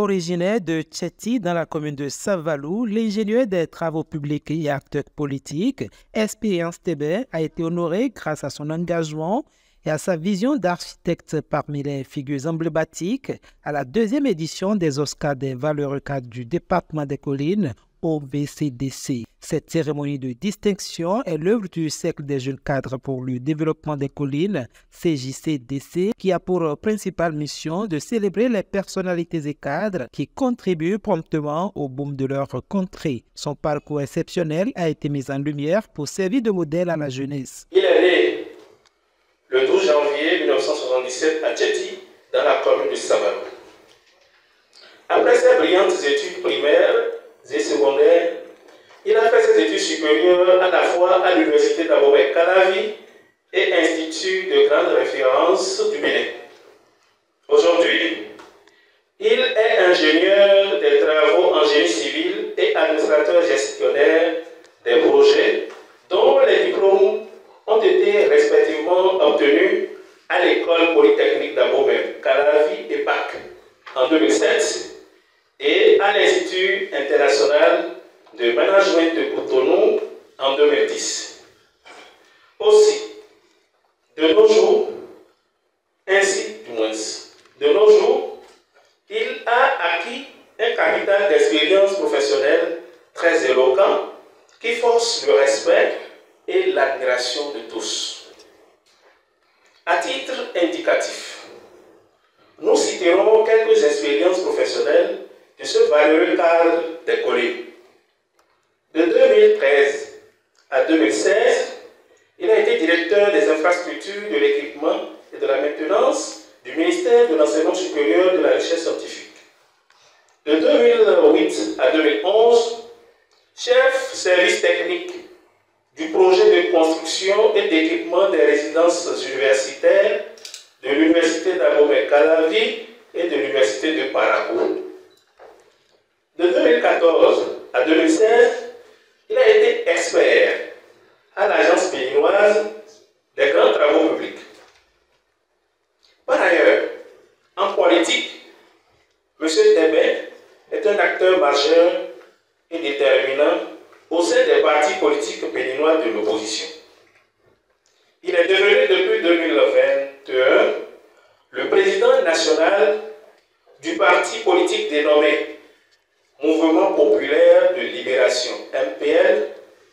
Originaire de Tchéti dans la commune de Savalou, l'ingénieur des travaux publics et acteur politique, Espérance Tébé, a été honoré grâce à son engagement et à sa vision d'architecte parmi les figures emblématiques à la deuxième édition des Oscars des valeureux cadres du département des collines, OVCDC. Cette cérémonie de distinction est l'œuvre du Cercle des jeunes cadres pour le développement des collines, CJCDC, qui a pour principale mission de célébrer les personnalités et cadres qui contribuent promptement au boom de leur contrée. Son parcours exceptionnel a été mis en lumière pour servir de modèle à la jeunesse. Il est né le 12 janvier 1977 à Tchéti, dans la commune de Savalou. Après ses brillantes études primaires et secondaires, il a fait ses études supérieures à la fois à l'université d'Abomey-Calavi et Institut de grande référence du Bénin. Aujourd'hui, il est ingénieur des travaux en génie civil et administrateur gestionnaire des projets dont les diplômes ont été respectivement obtenus à l'école polytechnique d'Abomey-Calavi et PAC en 2007 et à l'Institut international de management de Cotonou en 2010. Aussi, de nos jours, il a acquis un capital d'expérience professionnelle très éloquent qui force le respect et l'admiration de tous. À titre indicatif, nous citerons quelques expériences professionnelles de ce valeureux cadre des collines. De 2013 à 2016, il a été directeur des infrastructures, de l'équipement et de la maintenance du ministère de l'Enseignement supérieur et de la Recherche scientifique. De 2008 à 2011, chef service technique du projet de construction et d'équipement des résidences universitaires de l'Université d'Abomey-Calavi et de l'Université de Parakou. De 2014 à 2016, il a été expert à l'Agence béninoise des grands travaux publics. Par ailleurs, en politique, M. Tébé est un acteur majeur et déterminant au sein des partis politiques béninois de l'opposition. Il est devenu depuis 2021 le président national du parti politique dénommé Mouvement populaire de libération, MPL,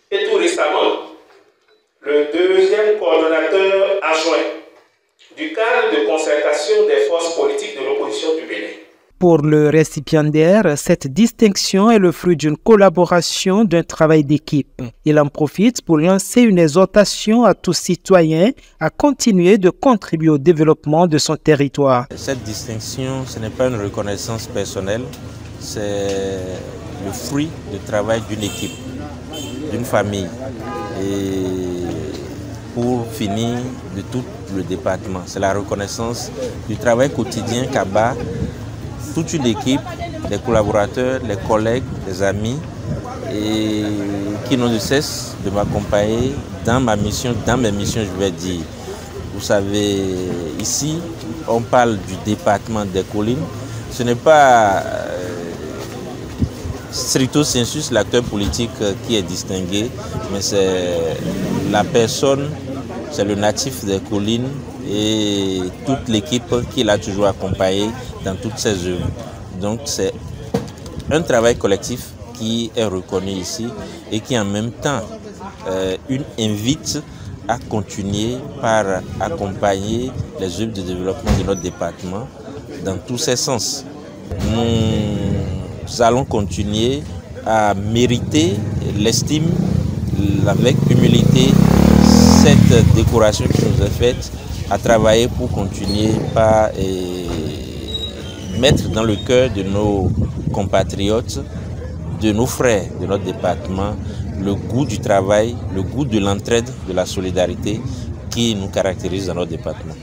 et tout récemment, le deuxième coordonnateur adjoint du cadre de concertation des forces politiques de l'opposition du Bénin. Pour le récipiendaire, cette distinction est le fruit d'une collaboration, d'un travail d'équipe. Il en profite pour lancer une exhortation à tous citoyens à continuer de contribuer au développement de son territoire. Cette distinction, ce n'est pas une reconnaissance personnelle, c'est le fruit du travail d'une équipe, d'une famille. Et pour finir, de tout le département. C'est la reconnaissance du travail quotidien qu'abat toute une équipe, des collaborateurs, les collègues, les amis, et qui n'ont de cesse de m'accompagner dans ma mission, dans mes missions, je vais dire. Vous savez, ici, on parle du département des collines. Ce n'est pas stricto sensus l'acteur politique qui est distingué, mais c'est la personne, c'est le natif des collines et toute l'équipe qui l'a toujours accompagné dans toutes ses œuvres. Donc c'est un travail collectif qui est reconnu ici et qui en même temps invite à continuer par accompagner les œuvres de développement de notre département dans tous ses sens. Nous allons continuer à mériter l'estime avec humilité cette décoration qui nous est faite, à travailler pour continuer par mettre dans le cœur de nos compatriotes, de nos frères de notre département, le goût du travail, le goût de l'entraide, de la solidarité qui nous caractérise dans notre département.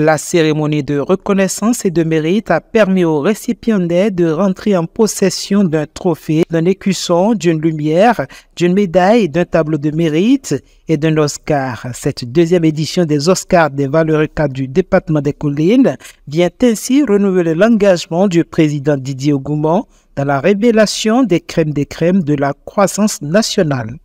La cérémonie de reconnaissance et de mérite a permis aux récipiendaires de rentrer en possession d'un trophée, d'un écusson, d'une lumière, d'une médaille, d'un tableau de mérite et d'un Oscar. Cette deuxième édition des Oscars des valeureux cadres du département des Collines vient ainsi renouveler l'engagement du président Didier Ogoumont dans la révélation des crèmes de la croissance nationale.